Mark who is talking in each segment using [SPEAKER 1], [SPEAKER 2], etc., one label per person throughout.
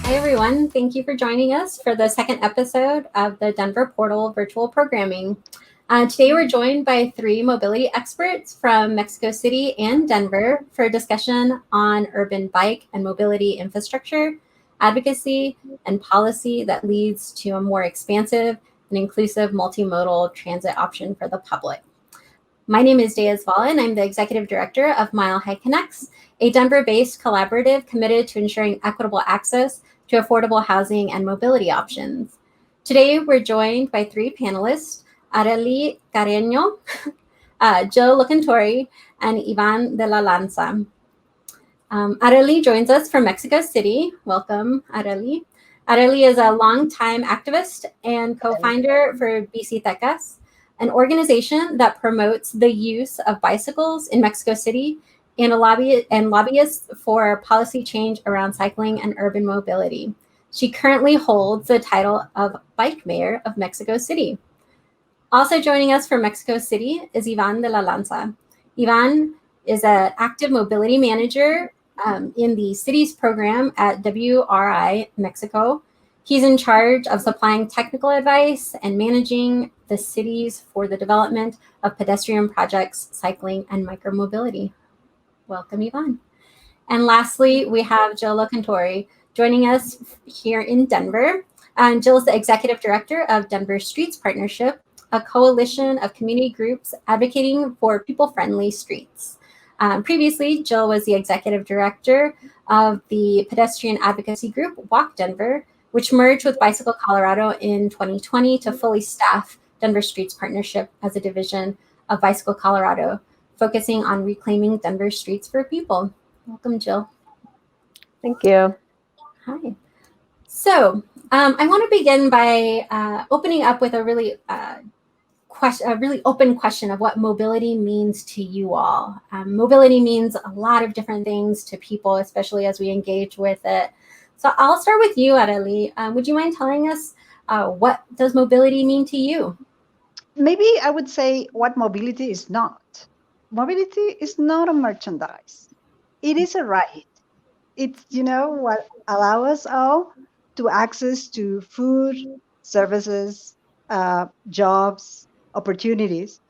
[SPEAKER 1] Hi, everyone. Thank you for joining us for the second episode of the Denver Portal Virtual Programming. Today, we're joined by three mobility experts from Mexico City and Denver for a discussion on urban bike and mobility infrastructure, advocacy, and policy that leads to a more expansive and inclusive multimodal transit option for the public. My name is Dea Zvala, and I'm the Executive Director of Mile High Connects, a Denver-based collaborative committed to ensuring equitable access to affordable housing and mobility options. Today, we're joined by three panelists, Arely Carreño, Jill Locantori, and Ivan de la Lanza. Arely joins us from Mexico City. Welcome, Arely. Arely is a longtime activist and co-founder for Bicitecas, an organization that promotes the use of bicycles in Mexico City and lobbyist for policy change around cycling and urban mobility. She currently holds the title of Bike Mayor of Mexico City. Also joining us from Mexico City is Ivan de la Lanza. Ivan is an active mobility manager in the city's program at WRI Mexico. He's in charge of supplying technical advice and managing the cities for the development of pedestrian projects, cycling, and micromobility. Welcome, Ivan. And lastly, we have Jill Locantori joining us here in Denver. Jill is the Executive Director of Denver Streets Partnership, a coalition of community groups advocating for people-friendly streets. Previously, Jill was the Executive Director of the pedestrian advocacy group Walk Denver, which merged with Bicycle Colorado in 2020 to fully staff Denver Streets Partnership as a division of Bicycle Colorado, focusing on reclaiming Denver streets for people. Welcome, Jill.
[SPEAKER 2] Thank you.
[SPEAKER 1] Hi. So I want to begin by opening up with a really open question of what mobility means to you all. Mobility means a lot of different things to people, especially as we engage with it. So I'll start with you, Arely. Would you mind telling us what does mobility mean to you?
[SPEAKER 3] Maybe I would say what mobility is not. Mobility is not a merchandise. It is a right. It's, what allow us all to access to food, services, jobs, opportunities.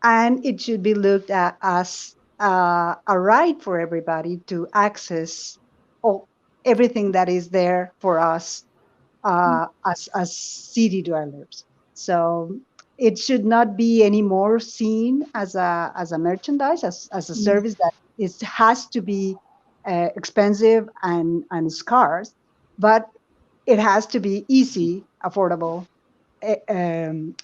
[SPEAKER 3] And it should be looked at as a right for everybody to access everything that is there for us as city dwellers. So it should not be anymore seen as a merchandise, as a service that has to be expensive and scarce, but it has to be easy, affordable,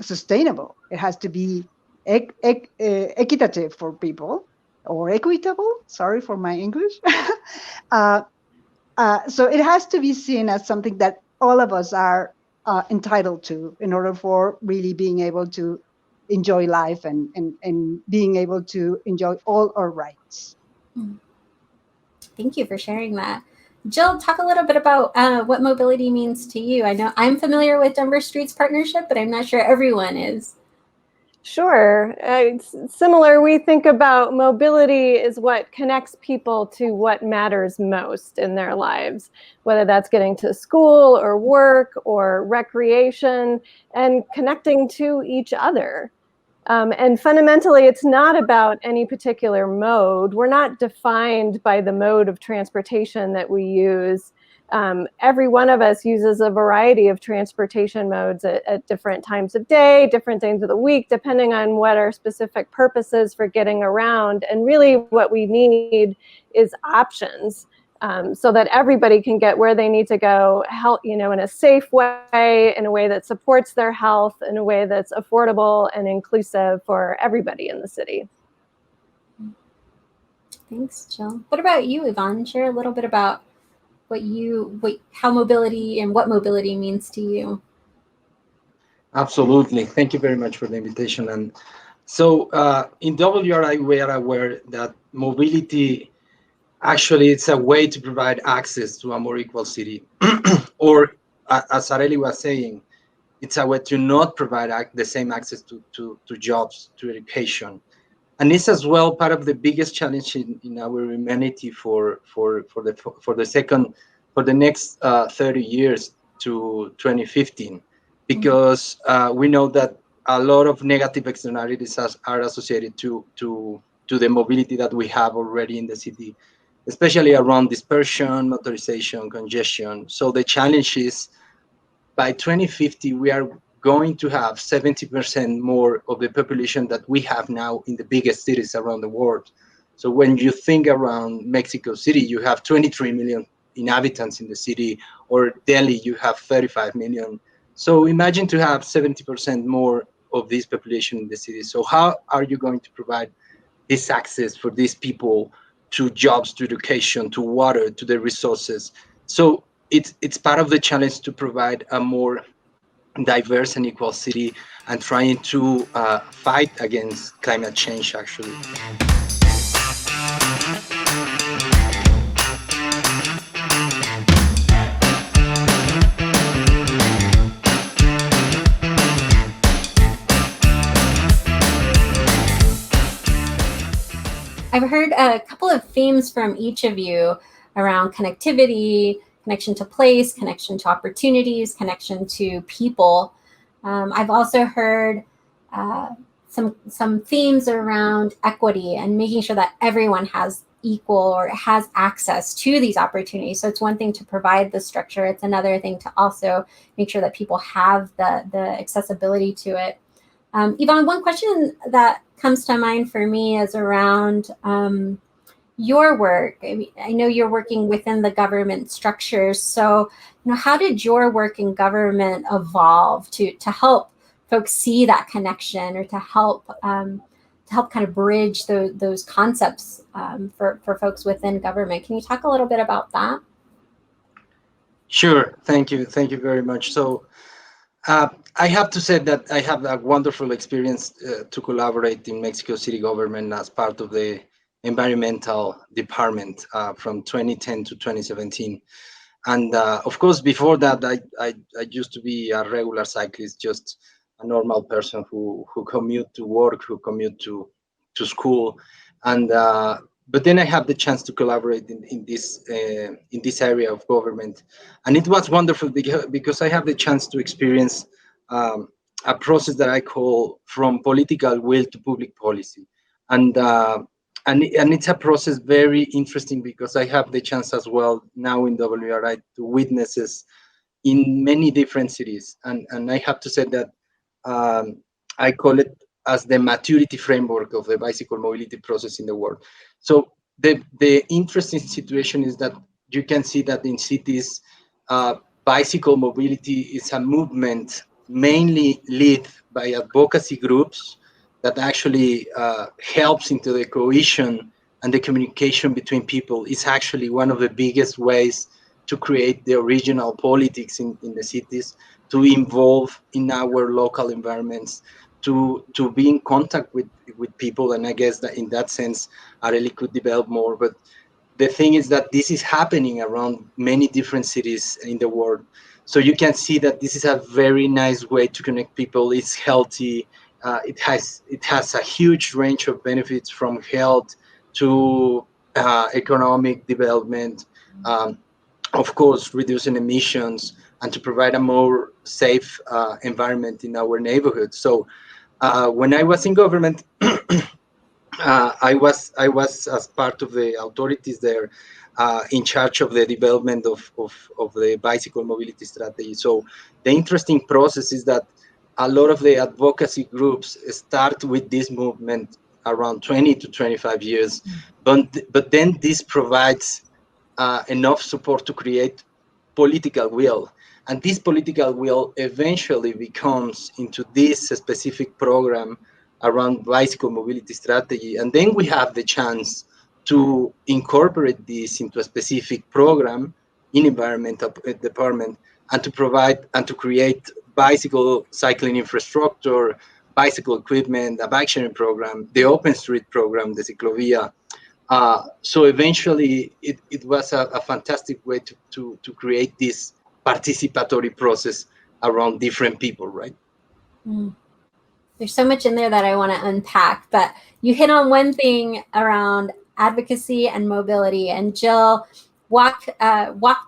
[SPEAKER 3] sustainable. It has to be equitative for people, or equitable. Sorry for my English. So it has to be seen as something that all of us are entitled to in order for really being able to enjoy life and being able to enjoy all our rights.
[SPEAKER 1] Thank you for sharing that. Jill, talk a little bit about what mobility means to you. I know I'm familiar with Denver Streets Partnership, but I'm not sure everyone is.
[SPEAKER 2] Sure. It's similar. We think about mobility is what connects people to what matters most in their lives, whether that's getting to school or work or recreation and connecting to each other. And fundamentally, it's not about any particular mode. We're not defined by the mode of transportation that we use. Every one of us uses a variety of transportation modes at different times of day, different days of the week, depending on what our specific purpose is for getting around. And really what we need is options. So that everybody can get where they need to go, in a safe way, in a way that supports their health, in a way that's affordable and inclusive for everybody in the city.
[SPEAKER 1] Thanks, Jill. What about you, Yvonne? Share a little bit about how mobility and what mobility means to you.
[SPEAKER 4] Absolutely. Thank you very much for the invitation. And so in WRI, we are aware that mobility actually it's a way to provide access to a more equal city. Or as Areli was saying, it's a way to not provide the same access to jobs, to education. And it's as well part of the biggest challenge in our humanity for the next 30 years to 2015, because we know that a lot of negative externalities are associated to the mobility that we have already in the city, especially around dispersion, motorization, congestion. So the challenge is by 2050, we are going to have 70% more of the population that we have now in the biggest cities around the world. So when you think around Mexico City, you have 23 million inhabitants in the city, or Delhi, you have 35 million. So imagine to have 70% more of this population in the city. So how are you going to provide this access for these people to jobs, to education, to water, to the resources? So it's part of the challenge to provide a more diverse and equal city and trying to fight against climate change, actually.
[SPEAKER 1] I've heard a couple of themes from each of you around connectivity, connection to place, connection to opportunities, connection to people. I've also heard some themes around equity and making sure that everyone has equal or has access to these opportunities. So it's one thing to provide the structure. It's another thing to also make sure that people have the accessibility to it. Yvonne, one question that comes to mind for me is around your work. I know you're working within the government structures. So, how did your work in government evolve to help folks see that connection, or to help kind of bridge those concepts for folks within government? Can you talk a little bit about that?
[SPEAKER 4] Sure. Thank you very much. So I have to say that I have a wonderful experience to collaborate in Mexico City government as part of the environmental department from 2010 to 2017. And of course, before that, I used to be a regular cyclist, just a normal person who commute to work, who commute to school. And but then I have the chance to collaborate in this area of government. And it was wonderful because I have the chance to experience a process that I call from political will to public policy. And it's a process very interesting because I have the chance as well now in WRI to witnesses in many different cities. And I have to say that I call it as the maturity framework of the bicycle mobility process in the world. So the interesting situation is that you can see that in cities, bicycle mobility is a movement mainly led by advocacy groups that actually helps into the cohesion and the communication between people. Is actually one of the biggest ways to create the original politics in the cities, to involve in our local environments, to be in contact with people. And I guess that in that sense, Areli could develop more. But the thing is that this is happening around many different cities in the world. So you can see that this is a very nice way to connect people. It's healthy. It has a huge range of benefits from health to economic development, of course, reducing emissions, and to provide a more safe environment in our neighborhood. So when I was in government, I was as part of the authorities there in charge of the development of the bicycle mobility strategy. So the interesting process is that a lot of the advocacy groups start with this movement around 20 to 25 years, but then this provides enough support to create political will. And this political will eventually becomes into this specific program around bicycle mobility strategy. And then we have the chance to incorporate this into a specific program in environmental department and to provide and to create bicycle cycling infrastructure, bicycle equipment, a bike sharing program, the open street program, the Ciclovia. So eventually it was a fantastic way to create this participatory process around different people, right?
[SPEAKER 1] Mm. There's so much in there that I want to unpack, but you hit on one thing around advocacy and mobility. And Jill, Walk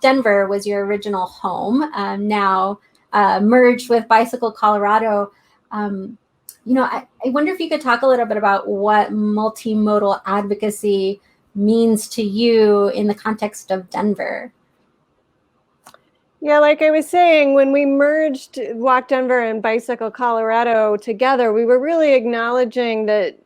[SPEAKER 1] Denver was your original home, now merged with Bicycle Colorado. I wonder if you could talk a little bit about what multimodal advocacy means to you in the context of Denver.
[SPEAKER 2] Yeah, like I was saying, when we merged Walk Denver and Bicycle Colorado together, we were really acknowledging that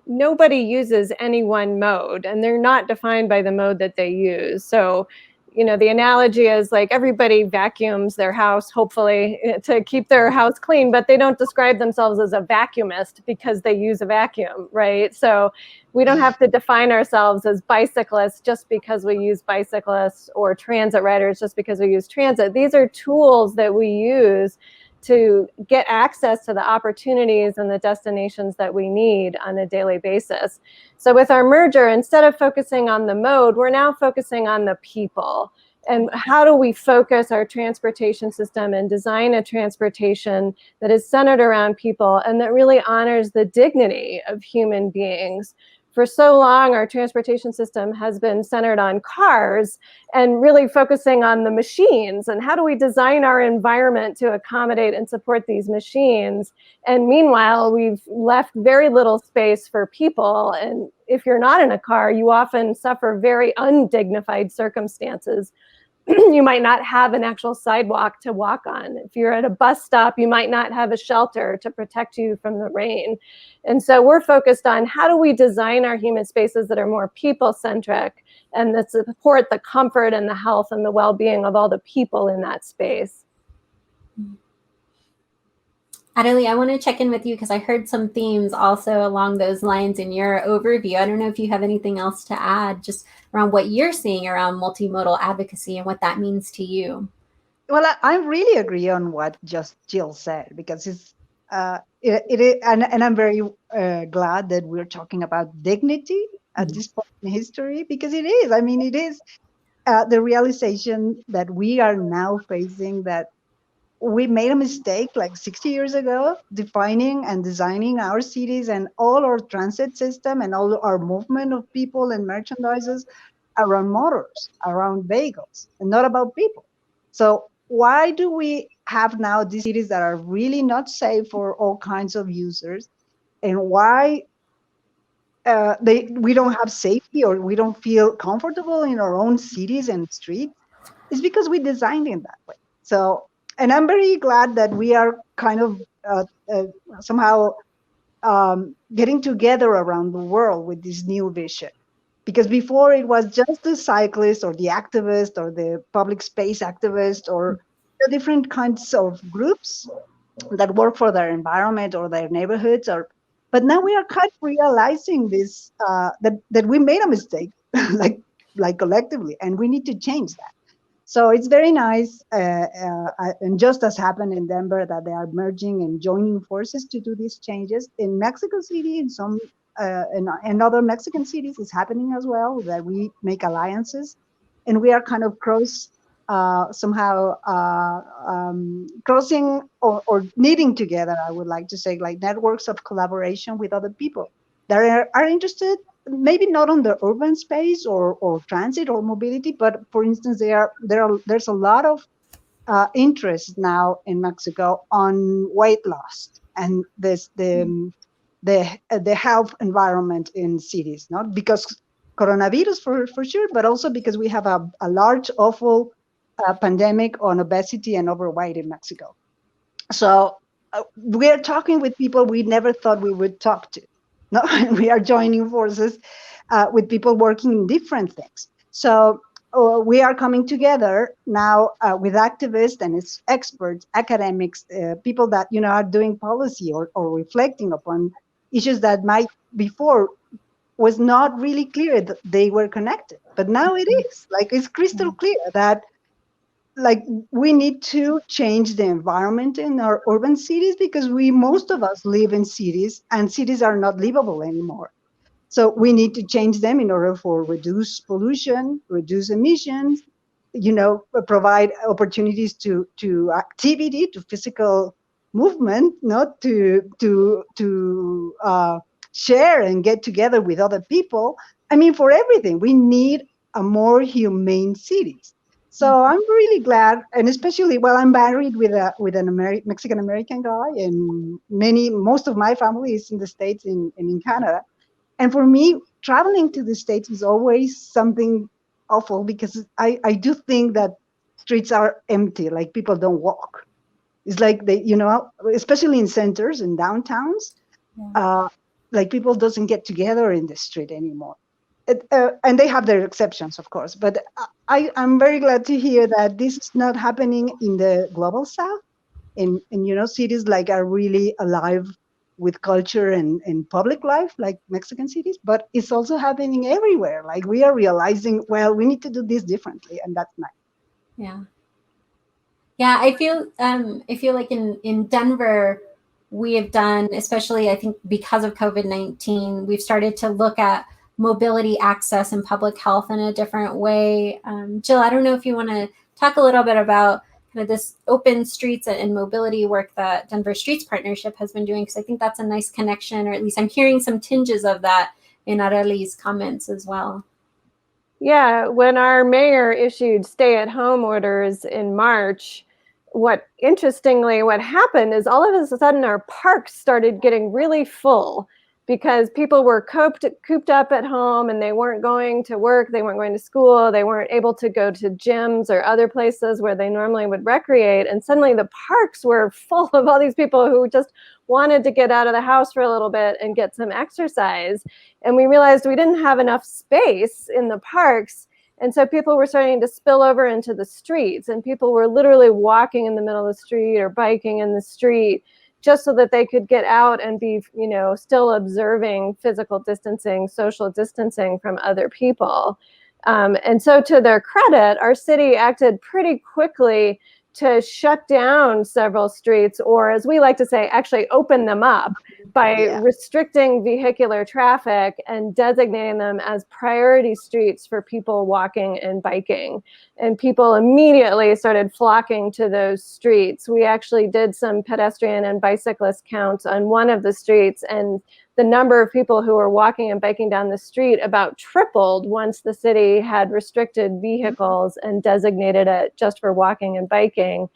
[SPEAKER 2] nobody uses any one mode, and they're not defined by the mode that they use. So, the analogy is like everybody vacuums their house, hopefully, to keep their house clean, but they don't describe themselves as a vacuumist because they use a vacuum, right? So we don't have to define ourselves as bicyclists just because we use bicyclists, or transit riders just because we use transit. These are tools that we use to get access to the opportunities and the destinations that we need on a daily basis. So with our merger, instead of focusing on the mode, we're now focusing on the people. And how do we focus our transportation system and design a transportation that is centered around people and that really honors the dignity of human beings? For so long, our transportation system has been centered on cars and really focusing on the machines. And how do we design our environment to accommodate and support these machines? And meanwhile, we've left very little space for people. And if you're not in a car, you often suffer very undignified circumstances. You might not have an actual sidewalk to walk on. If you're at a bus stop, you might not have a shelter to protect you from the rain. And so we're focused on how do we design our human spaces that are more people-centric and that support the comfort and the health and the well-being of all the people in that space.
[SPEAKER 1] Adelie, I want to check in with you because I heard some themes also along those lines in your overview. I don't know if you have anything else to add just around what you're seeing around multimodal advocacy and what that means to you.
[SPEAKER 3] Well, I really agree on what just Jill said, because it is, and I'm very glad that we're talking about dignity at this point in history, because it is. I mean, it is the realization that we are now facing that we made a mistake like 60 years ago, defining and designing our cities and all our transit system and all our movement of people and merchandises around motors, around vehicles, and not about people. So why do we have now these cities that are really not safe for all kinds of users? And why we don't have safety, or we don't feel comfortable in our own cities and streets? It's because we designed it that way. So, and I'm very glad that we are kind of somehow getting together around the world with this new vision. Because before it was just the cyclist or the activist or the public space activist or the different kinds of groups that work for their environment or their neighborhoods. But now we are kind of realizing this, that we made a mistake, like collectively, and we need to change that. So it's very nice, and just as happened in Denver, that they are merging and joining forces to do these changes. In Mexico City, in some in other Mexican cities, is happening as well, that we make alliances, and we are kind of somehow crossing or knitting together, I would like to say, like networks of collaboration with other people that are interested, maybe not on the urban space or transit or mobility, but for instance, there's a lot of interest now in Mexico on weight loss and the health environment in cities, not because coronavirus for sure, but also because we have a large, awful pandemic on obesity and overweight in Mexico. So we're talking with people we never thought we would talk to. No, we are joining forces with people working in different things. So we are coming together now with activists and experts, academics, people that are doing policy or reflecting upon issues that might before was not really clear that they were connected, but now it is. Like, it's crystal clear that like we need to change the environment in our urban cities, because most of us live in cities and cities are not livable anymore. So we need to change them in order for reduce pollution, reduce emissions, provide opportunities to activity, to physical movement, not to share and get together with other people. I mean, for everything, we need a more humane cities. So I'm really glad, and especially, well, I'm married with an Mexican American guy, and most of my family is in the States and in Canada. And for me, traveling to the States is always something awful, because I do think that streets are empty, like people don't walk. It's like they, especially in centers and downtowns, like people doesn't get together in the street anymore. And they have their exceptions, of course, but I'm very glad to hear that this is not happening in the global South. And cities like are really alive with culture and public life, like Mexican cities, but it's also happening everywhere. Like, we are realizing, well, we need to do this differently, and that's nice.
[SPEAKER 1] Yeah, I feel like in Denver, we have done, especially I think because of COVID-19, we've started to look at mobility access and public health in a different way. Jill, I don't know if you want to talk a little bit about kind of this open streets and mobility work that Denver Streets Partnership has been doing, because I think that's a nice connection, or at least I'm hearing some tinges of that in Arely's comments as well.
[SPEAKER 2] Yeah, when our mayor issued stay-at-home orders in March, what happened is all of a sudden our parks started getting really full, because people were cooped up at home and they weren't going to work, they weren't going to school, they weren't able to go to gyms or other places where they normally would recreate. And suddenly the parks were full of all these people who just wanted to get out of the house for a little bit and get some exercise. And we realized we didn't have enough space in the parks. And so people were starting to spill over into the streets, and people were literally walking in the middle of the street or biking in the street, just so that they could get out and be, still observing physical distancing, social distancing from other people. And so, to their credit, our city acted pretty quickly to shut down several streets, or as we like to say, actually open them up by restricting vehicular traffic and designating them as priority streets for people walking and biking. And people immediately started flocking to those streets. We actually did some pedestrian and bicyclist counts on one of the streets, and the number of people who were walking and biking down the street about tripled once the city had restricted vehicles and designated it just for walking and biking.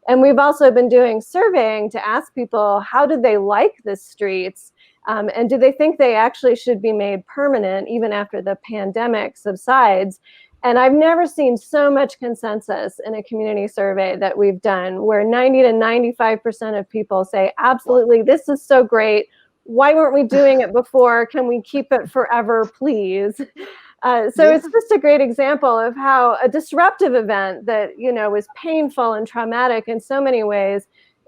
[SPEAKER 2] And we've also been doing surveying to ask people, how do they like the streets? And do they think they actually should be made permanent even after the pandemic subsides? And I've never seen so much consensus in a community survey that we've done, where 90 to 95% of people say, absolutely, this is so great. Why weren't we doing it before? Can we keep it forever, please? So it's just a great example of how a disruptive event that, is painful and traumatic in so many ways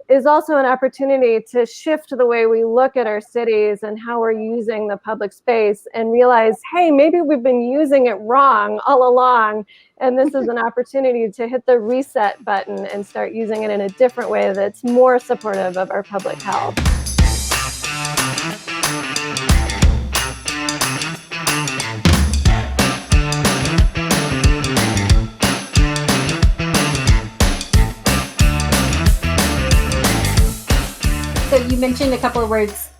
[SPEAKER 2] is also an opportunity to shift the way we look at our cities and how we're using the public space, and realize, hey, maybe we've been using it wrong all along. And this is an opportunity to hit the reset button and start using it in a different way that's more supportive of our public health.
[SPEAKER 1] So you mentioned a couple of words,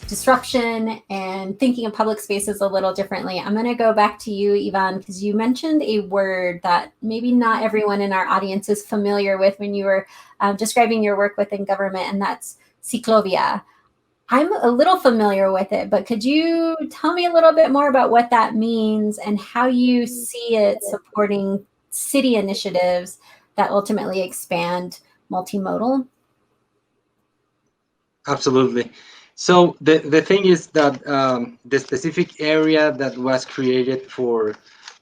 [SPEAKER 1] disruption and thinking of public spaces a little differently. I'm going to go back to you, Ivan, because you mentioned a word that maybe not everyone in our audience is familiar with when you were describing your work within government, and that's ciclovia. I'm a little familiar with it, but could you tell me a little bit more about what that means and how you see it supporting city initiatives that ultimately expand multimodal?
[SPEAKER 4] Absolutely. So the thing is that the specific area that was created for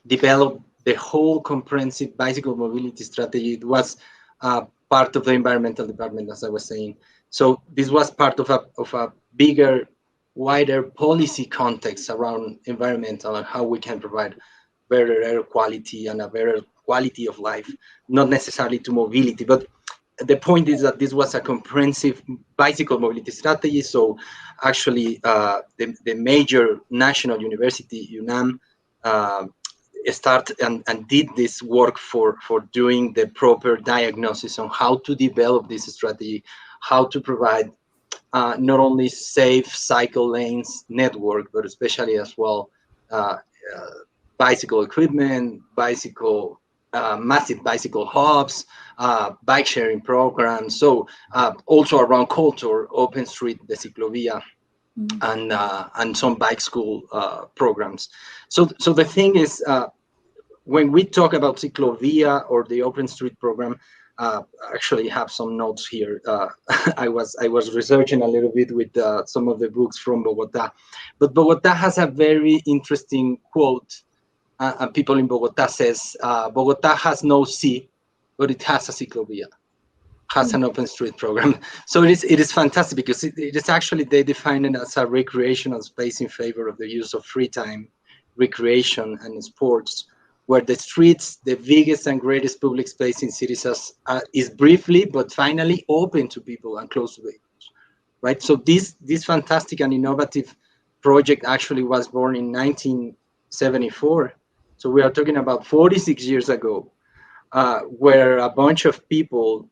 [SPEAKER 4] develop the whole comprehensive bicycle mobility strategy, it was part of the environmental department, as I was saying. So this was part of a bigger, wider policy context around environmental and how we can provide better air quality and a better quality of life, not necessarily to mobility, but the point is that this was a comprehensive bicycle mobility strategy. So actually the major national university, UNAM, started and did this work for doing the proper diagnosis on how to develop this strategy, how to provide not only safe cycle lanes network, but especially as well bicycle equipment, massive bicycle hubs, bike sharing programs. So also around culture, Open Street, the Ciclovia, and some bike school programs. So the thing is, when we talk about Ciclovia or the Open Street program, actually have some notes here. I was researching a little bit with some of the books from Bogota, but Bogota has a very interesting quote. And people in Bogota says, Bogota has no sea, but it has a Ciclovia, has an open street program. So it is fantastic because it is actually, they define it as a recreational space in favor of the use of free time, recreation and sports, where the streets, the biggest and greatest public space in cities, is briefly but finally open to people and close to vehicles, right? So this fantastic and innovative project actually was born in 1974. So we are talking about 46 years ago, where a bunch of people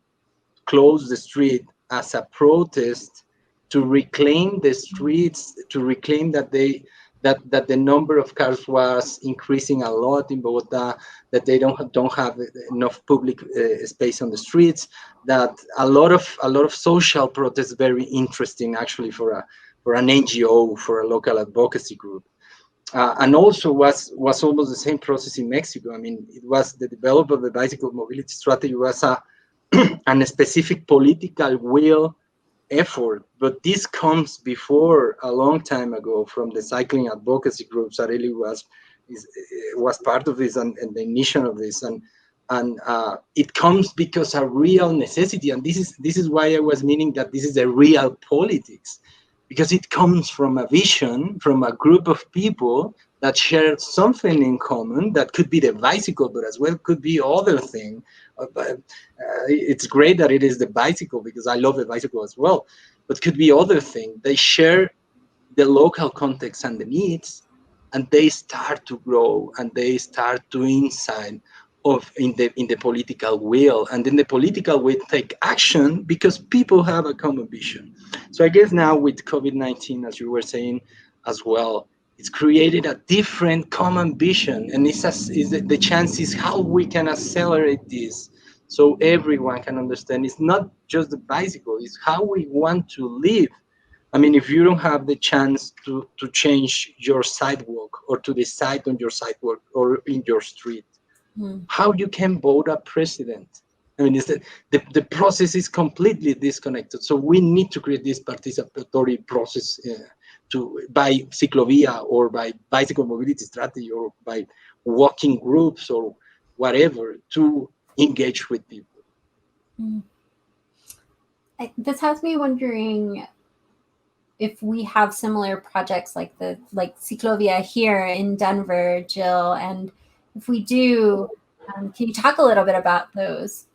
[SPEAKER 4] closed the street as a protest to reclaim the streets, to reclaim that the number of cars was increasing a lot in Bogota, that they don't have enough public space on the streets, that a lot of social protests, very interesting actually for an NGO, for a local advocacy group. And also was almost the same process in Mexico. I mean, it was the development of the bicycle mobility strategy was a specific political will effort, but this comes before a long time ago from the cycling advocacy groups that really was part of this and the initiation of this, and it comes because a real necessity, and this is why I was meaning that this is a real politics, because it comes from a vision, from a group of people that share something in common. That could be the bicycle, but as well could be other thing. It's great that it is the bicycle because I love the bicycle as well, but could be other thing. They share the local context and the needs, and they start to grow and they start to inside in the political will, and then the political will take action because people have a common vision. So I guess now with COVID-19, as you were saying as well, it's created a different common vision, and the chance is how we can accelerate this so everyone can understand. It's not just the bicycle, it's how we want to live. I mean, if you don't have the chance to change your sidewalk or to decide on your sidewalk or in your street, how you can vote a president? I mean, the process is completely disconnected. So we need to create this participatory process by Ciclovia or by bicycle mobility strategy or by walking groups or whatever to engage with people.
[SPEAKER 1] This has me wondering if we have similar projects like Ciclovia here in Denver, Jill, and if we do, can you talk a little bit about those?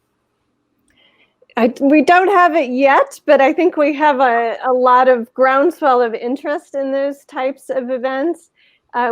[SPEAKER 2] We don't have it yet, but I think we have a lot of groundswell of interest in those types of events.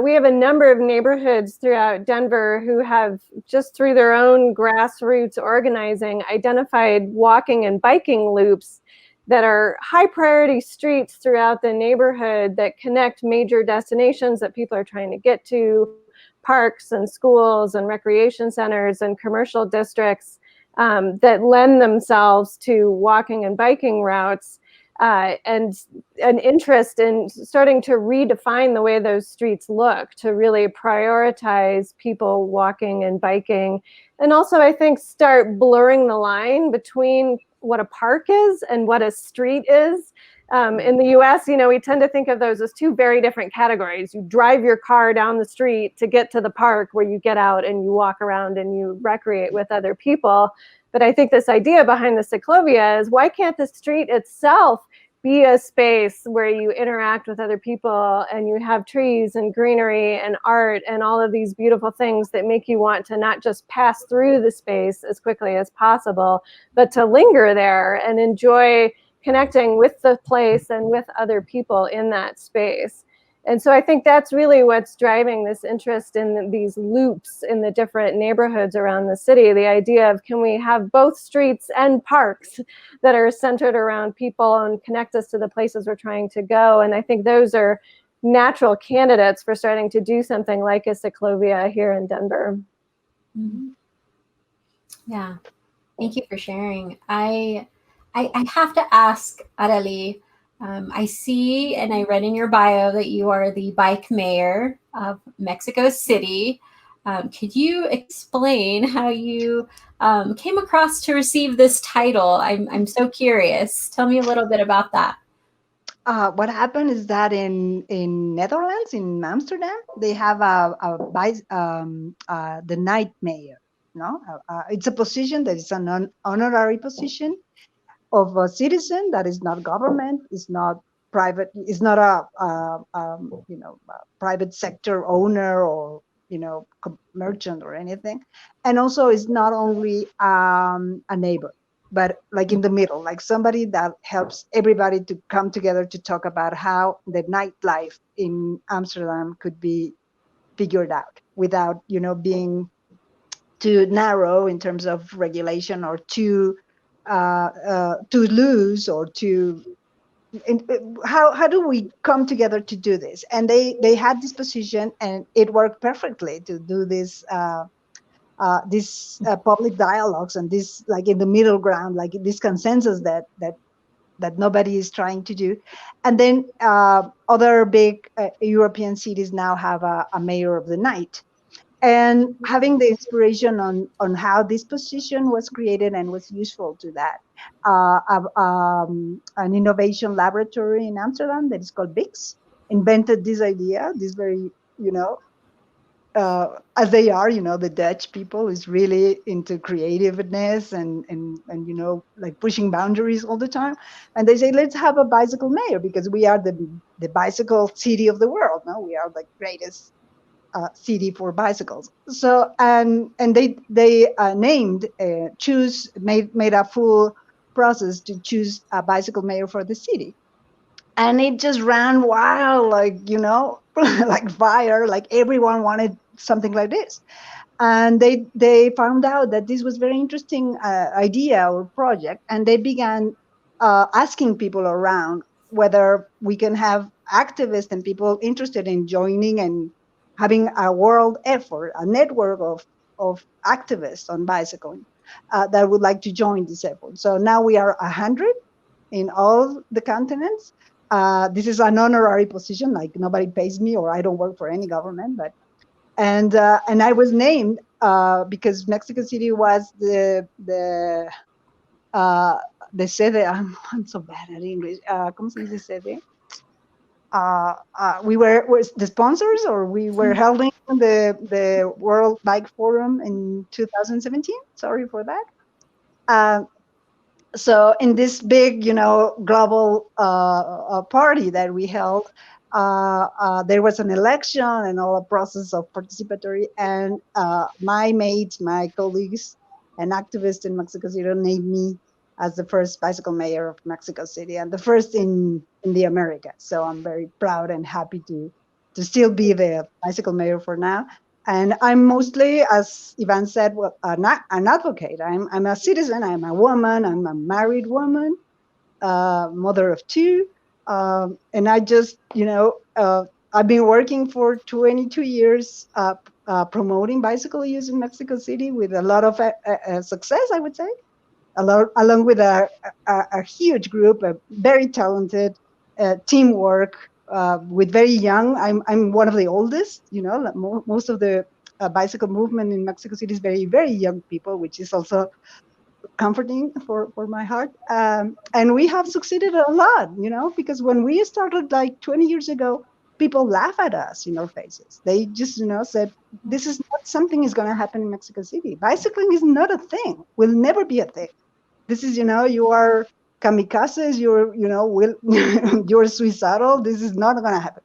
[SPEAKER 2] We have a number of neighborhoods throughout Denver who have, just through their own grassroots organizing, identified walking and biking loops that are high priority streets throughout the neighborhood that connect major destinations that people are trying to get to, parks and schools and recreation centers and commercial districts that lend themselves to walking and biking routes, and an interest in starting to redefine the way those streets look, to really prioritize people walking and biking. And also, I think, start blurring the line between what a park is and what a street is. In the US, we tend to think of those as two very different categories. You drive your car down the street to get to the park where you get out and you walk around and you recreate with other people. But I think this idea behind the Ciclovia is, why can't the street itself be a space where you interact with other people and you have trees and greenery and art and all of these beautiful things that make you want to not just pass through the space as quickly as possible, but to linger there and enjoy connecting with the place and with other people in that space. And so I think that's really what's driving this interest in these loops in the different neighborhoods around the city. The idea of, can we have both streets and parks that are centered around people and connect us to the places we're trying to go? And I think those are natural candidates for starting to do something like a Ciclovia here in Denver.
[SPEAKER 1] Mm-hmm. Yeah, thank you for sharing. I have to ask, Arely, I see and I read in your bio that you are the bike mayor of Mexico City. Could you explain how you came across to receive this title? I'm so curious. Tell me a little bit about that.
[SPEAKER 3] What happened is that in Netherlands, in Amsterdam, they have the night mayor. No, it's a position that is an honorary position of a citizen that is not government, is not private, is not a private sector owner or merchant or anything, and also is not only a neighbor, but like in the middle, like somebody that helps everybody to come together to talk about how the nightlife in Amsterdam could be figured out without being too narrow in terms of regulation or too loose or too. How do we come together to do this? And they had this position, and it worked perfectly to do this public dialogues and this, like, in the middle ground, like this consensus that nobody is trying to do. And then other big European cities now have a mayor of the night. And having the inspiration on how this position was created and was useful to that, an innovation laboratory in Amsterdam that is called BIX invented this idea, this very, as they are, the Dutch people is really into creativeness and like pushing boundaries all the time. And they say, let's have a bicycle mayor because we are the bicycle city of the world. No, we are the greatest city for bicycles. So and they named made a full process to choose a bicycle mayor for the city, and it just ran wild, like like fire. Like everyone wanted something like this, and they found out that this was very interesting idea or project, and they began asking people around whether we can have activists and people interested in joining and having a world effort, a network of activists on bicycling that would like to join this effort. So now we are 100 in all the continents. This is an honorary position, like nobody pays me or I don't work for any government, but and I was named because Mexico City was the sede. I'm so bad at English. ¿Cómo se dice sede? We were the sponsors, or we were holding the World Bike Forum in 2017. Sorry for that. So in this big, global party that we held, there was an election and all a process of participatory, and my mates, my colleagues, and activists in Mexico City named me as the first bicycle mayor of Mexico City and the first in the Americas. So I'm very proud and happy to still be the bicycle mayor for now. And I'm mostly, as Ivan said, an advocate. I'm a citizen. I'm a woman. I'm a married woman. mother of two, and I just, I've been working for 22 years promoting bicycle use in Mexico City with a lot of success, I would say, along with a huge group, a very talented teamwork with very young. I'm one of the oldest. Most of the bicycle movement in Mexico City is very, very young people, which is also comforting for my heart. And we have succeeded a lot, because when we started like 20 years ago, people laugh at us in our faces. They just, said, this is not something is going to happen in Mexico City. Bicycling is not a thing, will never be a thing. This is, you are kamikazes, you're suicidal. This is not going to happen.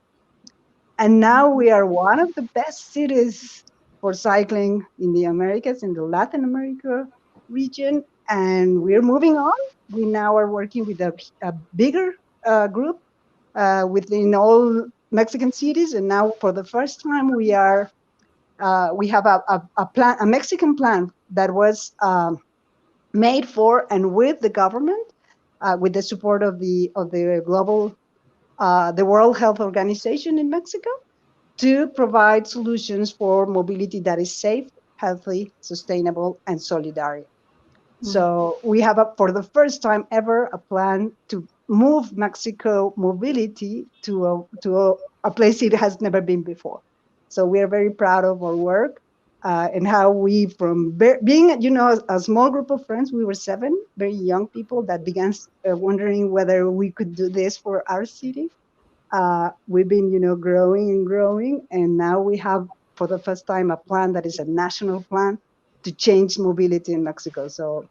[SPEAKER 3] And now we are one of the best cities for cycling in the Americas, in the Latin America region. And we're moving on. We now are working with a bigger group within all Mexican cities. And now for the first time, we have a plan, a Mexican plan that was made for and with the government, with the support of the global, the World Health Organization in Mexico, to provide solutions for mobility that is safe, healthy, sustainable, and solidary. So we have, for the first time ever, a plan to move Mexico mobility to a place it has never been before. So we are very proud of our work and how we, from being, a small group of friends, we were 7 very young people that began wondering whether we could do this for our city. We've been, growing and growing, and now we have, for the first time, a plan that is a national plan to change mobility in Mexico. So,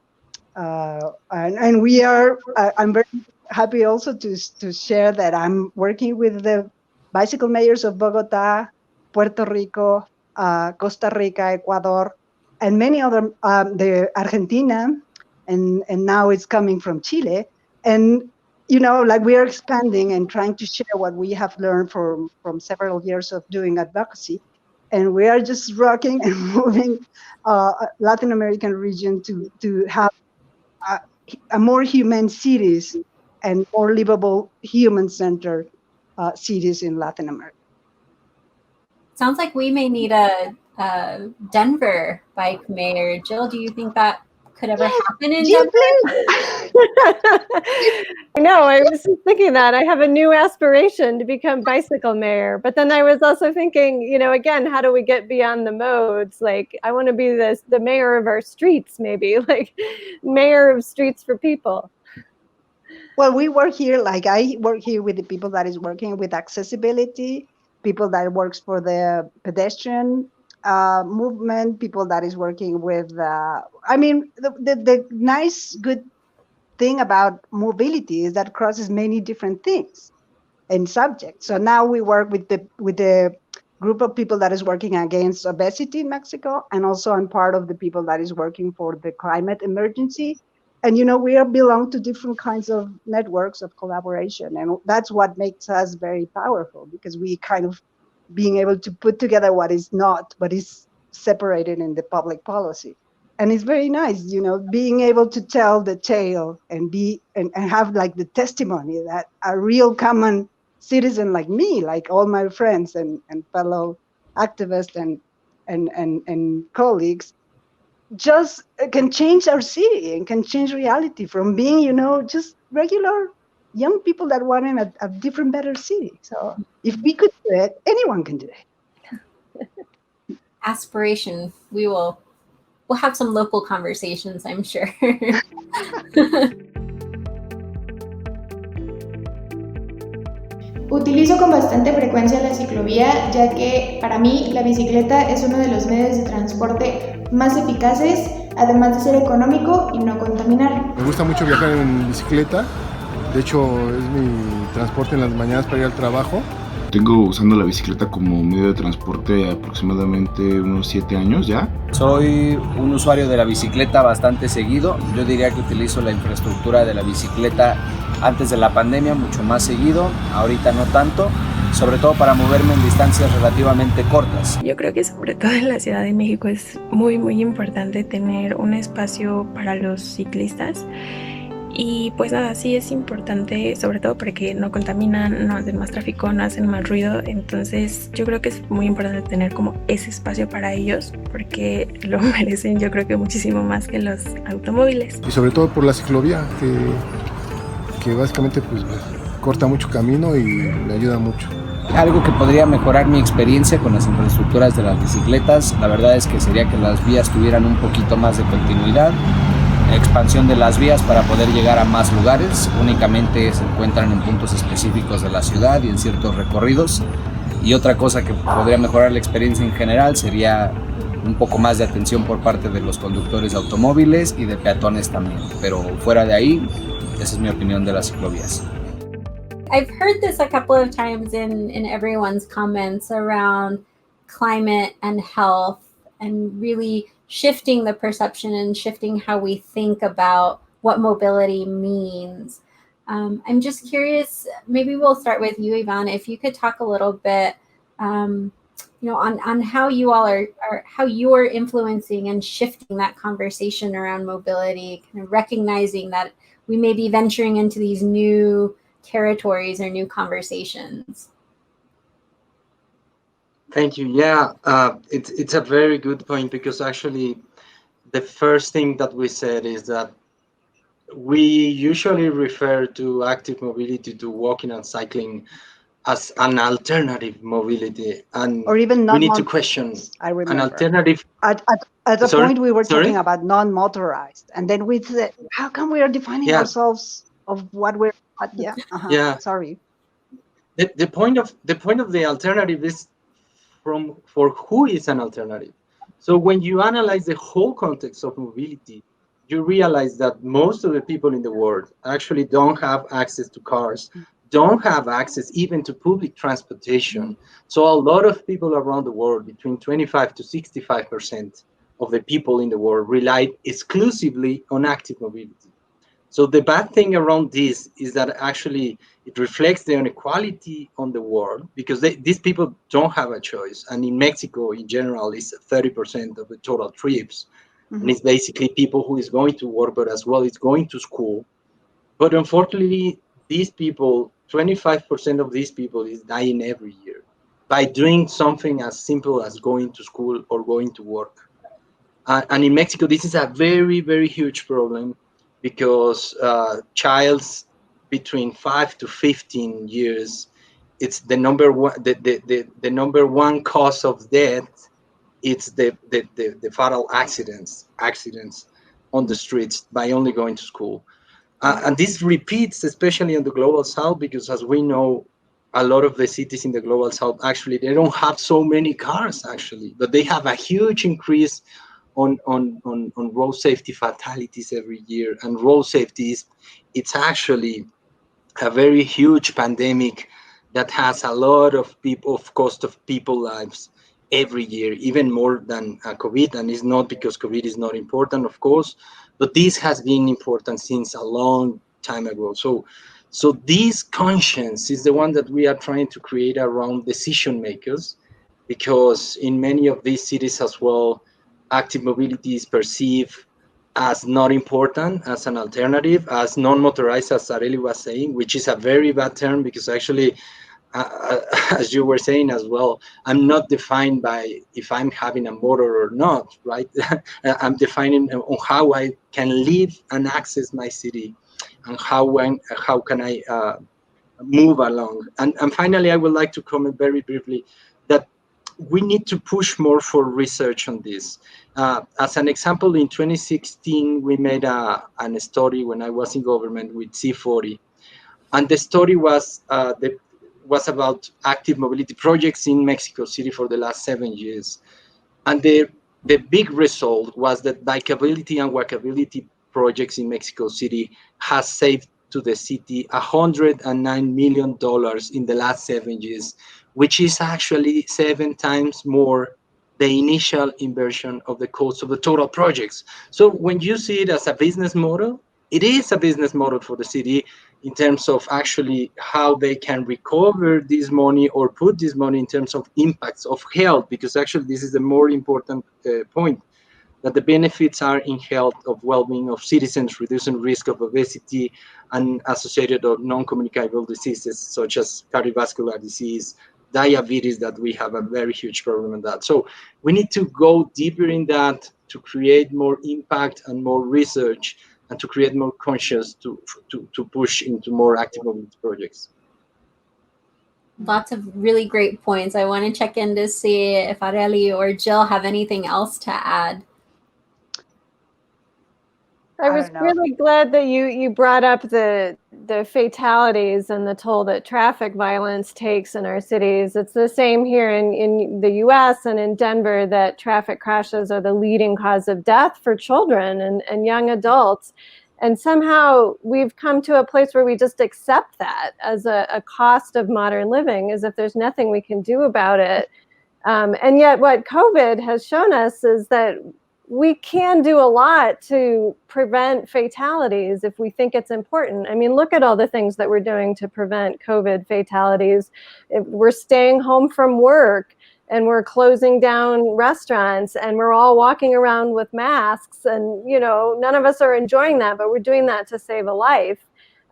[SPEAKER 3] and we are, I'm very happy also to share that I'm working with the bicycle mayors of Bogota, Puerto Rico, Costa Rica, Ecuador, and many other, the Argentina, and now it's coming from Chile. And, we are expanding and trying to share what we have learned from several years of doing advocacy. And we are just rocking and moving Latin American region to have a more human cities and more livable, human-centered cities in Latin America.
[SPEAKER 1] Sounds like we may need a Denver bike mayor. Jill, do you think that could ever happen in Denver?
[SPEAKER 2] No, I was just thinking that. I have a new aspiration to become bicycle mayor. But then I was also thinking, again, how do we get beyond the modes? Like, I want to be the mayor of our streets, maybe, like mayor of streets for people.
[SPEAKER 3] Well, we work here, I work here with the people that is working with accessibility, people that works for the pedestrian movement, people that is working with, the nice, good thing about mobility is that it crosses many different things and subjects. So now we work with the group of people that is working against obesity in Mexico, and also I'm part of the people that is working for the climate emergency. And, we belong to different kinds of networks of collaboration. And that's what makes us very powerful, because we kind of being able to put together what is not, but is separated in the public policy. And it's very nice, being able to tell the tale and have like the testimony that a real common citizen like me, like all my friends and fellow activists and colleagues, just can change our city and can change reality from being, just regular young people that want in a different, better city. So if we could do it, anyone can do it.
[SPEAKER 1] Aspiration. We'll have some local conversations, I'm sure.
[SPEAKER 5] Utilizo con bastante frecuencia la ciclovía, ya que para mí la bicicleta es uno de los medios de transporte más eficaces, además de ser económico y no contaminar.
[SPEAKER 6] Me gusta mucho viajar en bicicleta, de hecho es mi transporte en las mañanas para ir al trabajo.
[SPEAKER 7] Tengo usando la bicicleta como medio de transporte aproximadamente unos 7 años ya.
[SPEAKER 8] Soy un usuario de la bicicleta bastante seguido. Yo diría que utilizo la infraestructura de la bicicleta antes de la pandemia mucho más seguido, ahorita no tanto, sobre todo para moverme en distancias relativamente cortas.
[SPEAKER 9] Yo creo que sobre todo en la Ciudad de México es muy importante tener un espacio para los ciclistas Y pues nada, sí es importante, sobre todo porque no contaminan, no hacen más tráfico, no hacen más ruido. Entonces yo creo que es muy importante tener como ese espacio para ellos, porque lo merecen, yo creo que muchísimo más que los automóviles.
[SPEAKER 6] Y sobre todo por la ciclovía, que básicamente pues corta mucho camino y me ayuda mucho.
[SPEAKER 8] Algo que podría mejorar mi experiencia con las infraestructuras de las bicicletas, la verdad es que sería que las vías tuvieran un poquito más de continuidad, expansión de las vías para poder llegar a más lugares, únicamente se encuentran en puntos específicos de la ciudad y en ciertos recorridos. Y otra cosa que podría mejorar la experiencia en general sería un poco más de atención por parte de los conductores de automóviles y de peatones también, pero fuera de ahí, esa es mi opinión de las ciclovías.
[SPEAKER 1] I've heard this a couple of times in everyone's comments around climate and health and really shifting the perception and shifting how we think about what mobility means. I'm just curious, maybe we'll start with you, Ivan, if you could talk a little bit on how you all are how you're influencing and shifting that conversation around mobility, kind of recognizing that we may be venturing into these new territories or new conversations.
[SPEAKER 4] Thank you. Yeah, it's a very good point, because actually the first thing that we said is that we usually refer to active mobility, to walking and cycling, as an alternative mobility, and
[SPEAKER 3] Or even
[SPEAKER 4] we need to
[SPEAKER 3] non-motorized,
[SPEAKER 4] question
[SPEAKER 3] I
[SPEAKER 4] an
[SPEAKER 3] remember.
[SPEAKER 4] alternative.
[SPEAKER 3] At the
[SPEAKER 4] Sorry?
[SPEAKER 3] point we were
[SPEAKER 4] Sorry?
[SPEAKER 3] talking about non-motorized, and then we said, how come we are defining
[SPEAKER 4] Yeah.
[SPEAKER 3] ourselves of what we're? Yeah.
[SPEAKER 4] Yeah.
[SPEAKER 3] Sorry.
[SPEAKER 4] The point of the alternative is for who is an alternative. So when you analyze the whole context of mobility, you realize that most of the people in the world actually don't have access to cars, don't have access even to public transportation. So a lot of people around the world, between 25 to 65% of the people in the world, rely exclusively on active mobility. So the bad thing around this is that actually it reflects the inequality on the world, because these people don't have a choice. And in Mexico, in general, it's 30% of the total trips. And it's basically people who is going to work, but as well it's going to school. But unfortunately, these people, 25% of these people is dying every year by doing something as simple as going to school or going to work. And in Mexico, this is a very, very huge problem, because childs between 5 to 15 years, it's the number one cause of death. It's the fatal accidents on the streets by only going to school. And this repeats, especially in the global south, because as we know, a lot of the cities in the global south, actually, they don't have so many cars, actually, but they have a huge increase on road safety fatalities every year. And road safety it's actually a very huge pandemic that has a lot of cost of people lives every year, even more than COVID. And it's not because COVID is not important, of course, but this has been important since a long time ago. So this conscience is the one that we are trying to create around decision makers, because in many of these cities as well, active mobility is perceived as not important, as an alternative, as non-motorized, as Areli was saying, which is a very bad term, because actually, as you were saying as well, I'm not defined by if I'm having a motor or not, right? I'm defining on how I can live and access my city, and how can I move along. And finally, I would like to comment very briefly that we need to push more for research on this. As an example, in 2016, we made a study when I was in government with C40. And the study was about active mobility projects in Mexico City for the last 7 years. And the big result was that bikeability and walkability projects in Mexico City has saved to the city $109 million in the last 7 years, which is actually 7 times more the initial inversion of the cost of the total projects. So when you see it as a business model, it is a business model for the city in terms of actually how they can recover this money or put this money in terms of impacts of health, because actually this is the more important point. that the benefits are in health, of well-being of citizens, reducing risk of obesity and associated or non-communicable diseases such as cardiovascular disease, diabetes, that we have a very huge problem in that. So we need to go deeper in that to create more impact and more research, and to create more conscious to push into more active mobility projects.
[SPEAKER 1] Lots of really great points. I want to check in to see if Areli or Jill have anything else to add.
[SPEAKER 2] I was really glad that you brought up the fatalities and the toll that traffic violence takes in our cities. It's the same here in the US and in Denver, that traffic crashes are the leading cause of death for children and young adults. And somehow we've come to a place where we just accept that as a cost of modern living, as if there's nothing we can do about it. And yet what COVID has shown us is that we can do a lot to prevent fatalities if we think it's important. I mean, look at all the things that we're doing to prevent COVID fatalities. If we're staying home from work, and we're closing down restaurants, and we're all walking around with masks, and none of us are enjoying that, but we're doing that to save a life.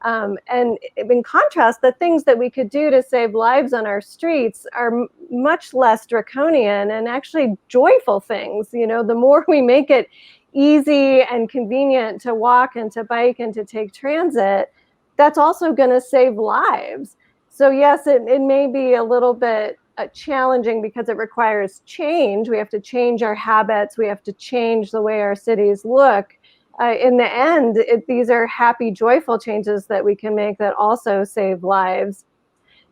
[SPEAKER 2] And in contrast, the things that we could do to save lives on our streets are much less draconian and actually joyful things. The more we make it easy and convenient to walk and to bike and to take transit, that's also going to save lives. So yes, it may be a little bit challenging because it requires change. We have to change our habits. We have to change the way our cities look. In the end, these are happy, joyful changes that we can make that also save lives.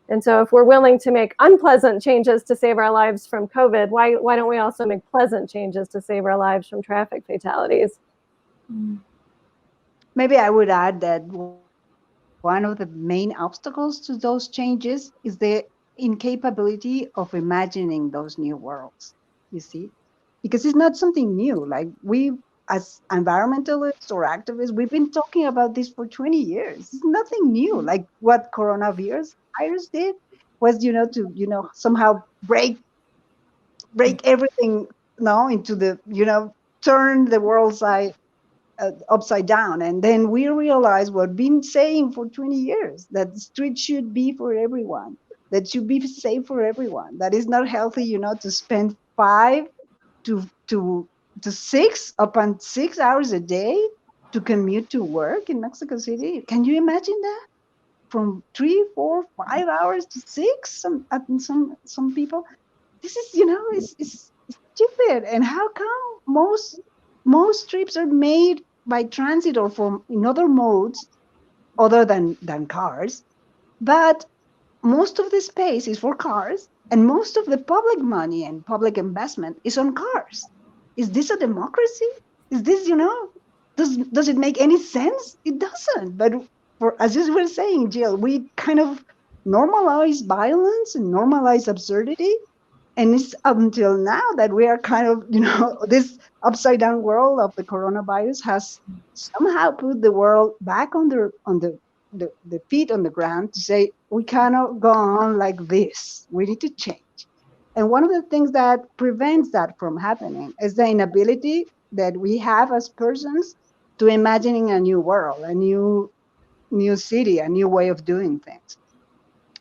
[SPEAKER 2] And so if we're willing to make unpleasant changes to save our lives from COVID, why don't we also make pleasant changes to save our lives from traffic fatalities?
[SPEAKER 3] Maybe I would add that one of the main obstacles to those changes is the incapability of imagining those new worlds, you see? Because it's not something new. Like, we, as environmentalists or activists, we've been talking about this for 20 years. It's nothing new. Like what coronavirus did was, to, somehow break everything into the, turn the world upside down. And then we realized what we've been saying for 20 years, that the street should be for everyone, that should be safe for everyone, that is not healthy, to spend 5 to 6 upon 6 hours a day to commute to work in Mexico City. Can you imagine that? From 3, 4, 5 hours to 6, some people. This is, it's stupid. And how come most trips are made by transit or in other modes other than cars, but most of the space is for cars, and most of the public money and public investment is on cars. Is this a democracy? Is this, does it make any sense? It doesn't. But as you were saying, Jill, we kind of normalize violence and normalize absurdity. And it's until now that we are kind of, this upside down world of the coronavirus has somehow put the world back on the feet on the ground to say, we cannot go on like this. We need to change. And one of the things that prevents that from happening is the inability that we have as persons to imagining a new world, a new city, a new way of doing things.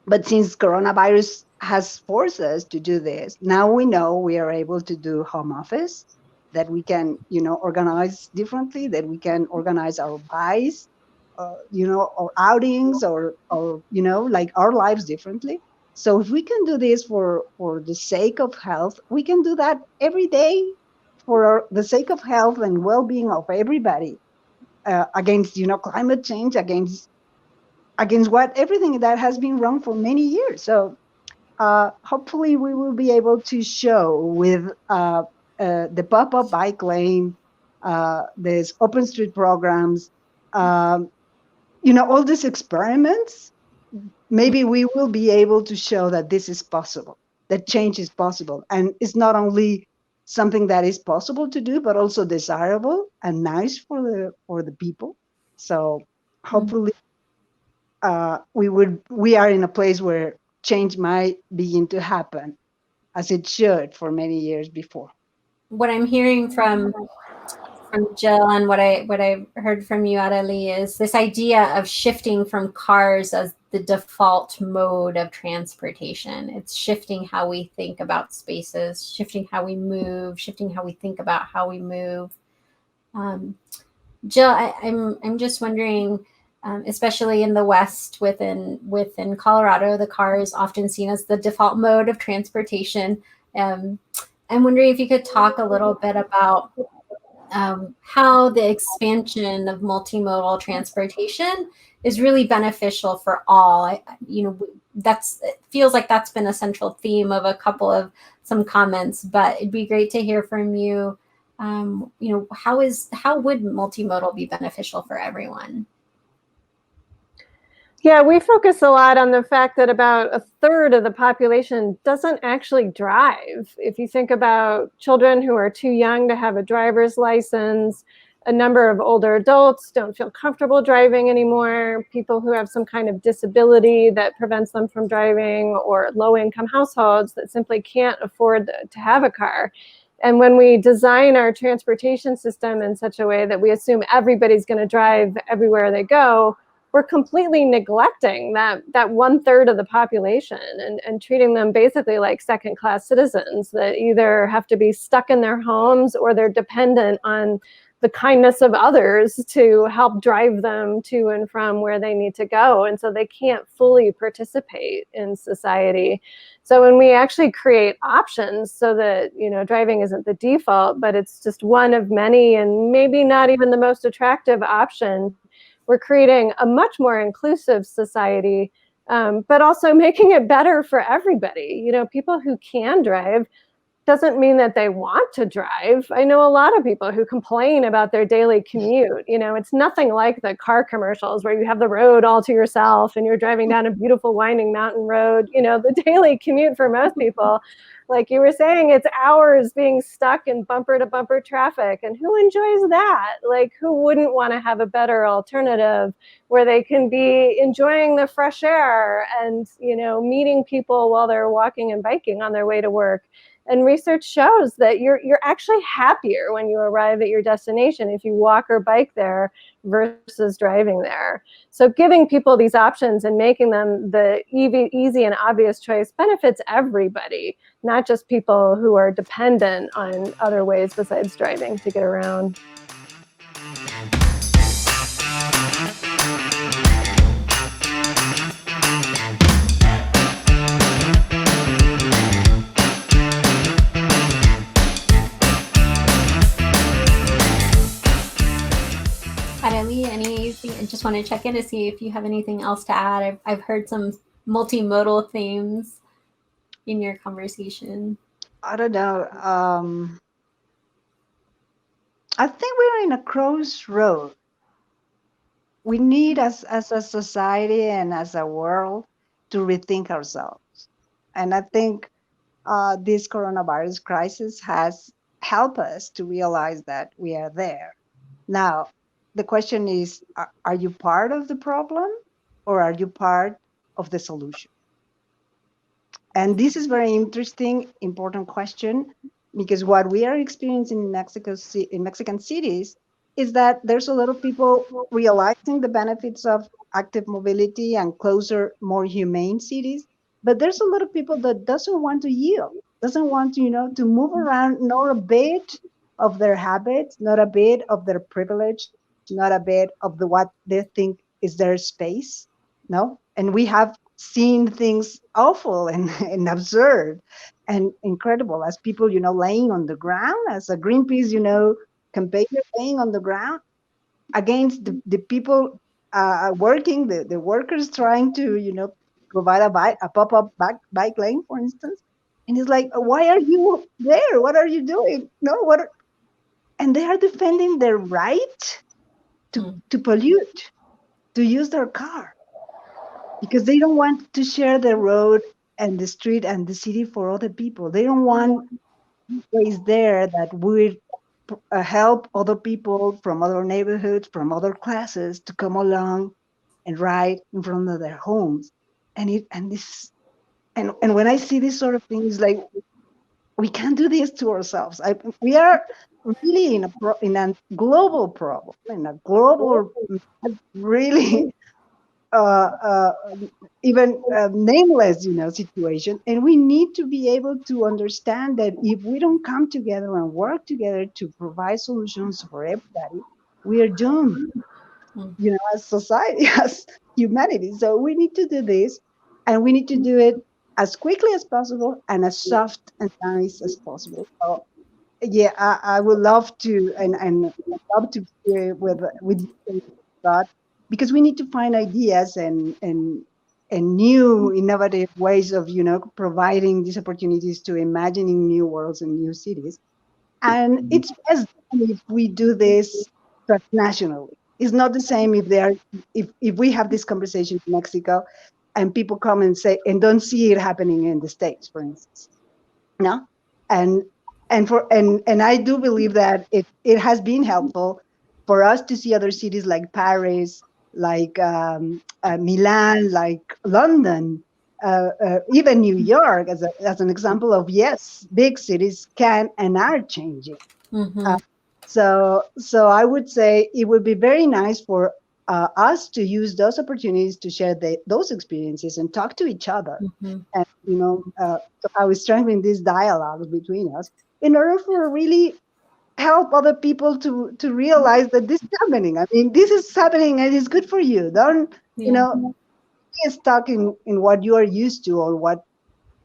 [SPEAKER 3] But since coronavirus has forced us to do this, now we know we are able to do home office, that we can, organize differently, that we can organize our buys, or outings, or like our lives differently. So if we can do this for the sake of health, we can do that every day for the sake of health and well-being of everybody, against, climate change, against everything that has been wrong for many years. So hopefully we will be able to show with the pop-up bike lane, these open street programs, all these experiments, maybe we will be able to show that this is possible, that change is possible. And it's not only something that is possible to do, but also desirable and nice for the people. So hopefully we are in a place where change might begin to happen as it should for many years before.
[SPEAKER 1] What I'm hearing from from Jill and what I heard from you, Arely, is this idea of shifting from cars as the default mode of transportation. It's shifting how we think about spaces, shifting how we move, shifting how we think about how we move. Jill, I'm just wondering, especially in the West, within Colorado, the car is often seen as the default mode of transportation. I'm wondering if you could talk a little bit about how the expansion of multimodal transportation is really beneficial for all. It feels like that's been a central theme of a couple of some comments, but it'd be great to hear from you. How would multimodal be beneficial for everyone?
[SPEAKER 2] Yeah, we focus a lot on the fact that about a third of the population doesn't actually drive. If you think about children who are too young to have a driver's license, a number of older adults don't feel comfortable driving anymore, people who have some kind of disability that prevents them from driving, or low-income households that simply can't afford to have a car. And when we design our transportation system in such a way that we assume everybody's going to drive everywhere they go, we're completely neglecting that 1/3 of the population and treating them basically like second-class citizens that either have to be stuck in their homes or they're dependent on the kindness of others to help drive them to and from where they need to go. And so they can't fully participate in society. So when we actually create options so that, driving isn't the default, but it's just one of many and maybe not even the most attractive option, we're creating a much more inclusive society, but also making it better for everybody. People who can drive doesn't mean that they want to drive. I know a lot of people who complain about their daily commute. It's nothing like the car commercials where you have the road all to yourself and you're driving down a beautiful winding mountain road. The daily commute for most people, like you were saying, it's hours being stuck in bumper to bumper traffic. And who enjoys that? Like, who wouldn't want to have a better alternative where they can be enjoying the fresh air and, meeting people while they're walking and biking on their way to work? And research shows that you're actually happier when you arrive at your destination if you walk or bike there versus driving there. So giving people these options and making them the easy and obvious choice benefits everybody, not just people who are dependent on other ways besides driving to get around.
[SPEAKER 1] Anything? I just want to check in to see if you have anything else to add. I've heard some multimodal themes in your conversation.
[SPEAKER 3] I don't know. I think we're in a crossroad. We need, as a society and as a world, to rethink ourselves. And I think this coronavirus crisis has helped us to realize that we are there. Now, the question is, are you part of the problem or are you part of the solution? And this is very interesting, important question, because what we are experiencing in Mexican cities is that there's a lot of people realizing the benefits of active mobility and closer, more humane cities. But there's a lot of people that doesn't want to yield, doesn't want to, to move around, not a bit of their habits, not a bit of their privilege, not a bit of what they think is their space. No? And we have seen things awful and absurd and incredible as people, laying on the ground, as a Greenpeace, campaigner laying on the ground against the people working, the workers trying to, provide a pop-up bike lane, for instance. And it's like, why are you there? What are you doing? And they are defending their right to pollute, to use their car, because they don't want to share the road and the street and the city for other people. They don't want ways there that would help other people from other neighborhoods, from other classes, to come along and ride in front of their homes. And when I see this sort of things, like, we can't do this to ourselves. We are really in a global problem, in a global, really even nameless, situation. And we need to be able to understand that if we don't come together and work together to provide solutions for everybody, we are doomed, as society, as humanity. So we need to do this, and we need to do it as quickly as possible and as soft and nice as possible. So, yeah, I would love to, and love to hear with you, Scott, because we need to find ideas and new innovative ways of providing these opportunities to imagining new worlds and new cities. And it's best if we do this transnationally. It's not the same if we have this conversation in Mexico and people come and say and don't see it happening in the States, for instance. No? And I do believe that it has been helpful for us to see other cities like Paris, like Milan, like London, even New York, as an example of, yes, big cities can and are changing. So I would say it would be very nice for us to use those opportunities to share those experiences and talk to each other, and so how we strengthen these dialogues between us in order for really help other people to realize that this is happening. I mean, this is happening and it's good for you. Don't be stuck in what you are used to or what